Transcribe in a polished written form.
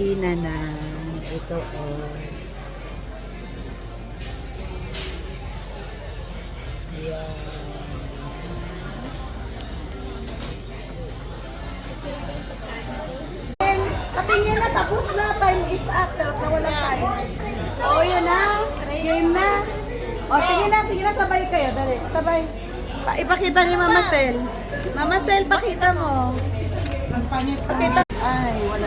kusina na. Ito, oh. Ayan. Patingin na, tapos na. Time is up. Charot na walang time. Oo, yun na. Game na. O, sige na, sabay kayo. Dali, sabay. Ipakita ni Mama Sel. Mama Sel, pakita mo. Pakita. Ay, wala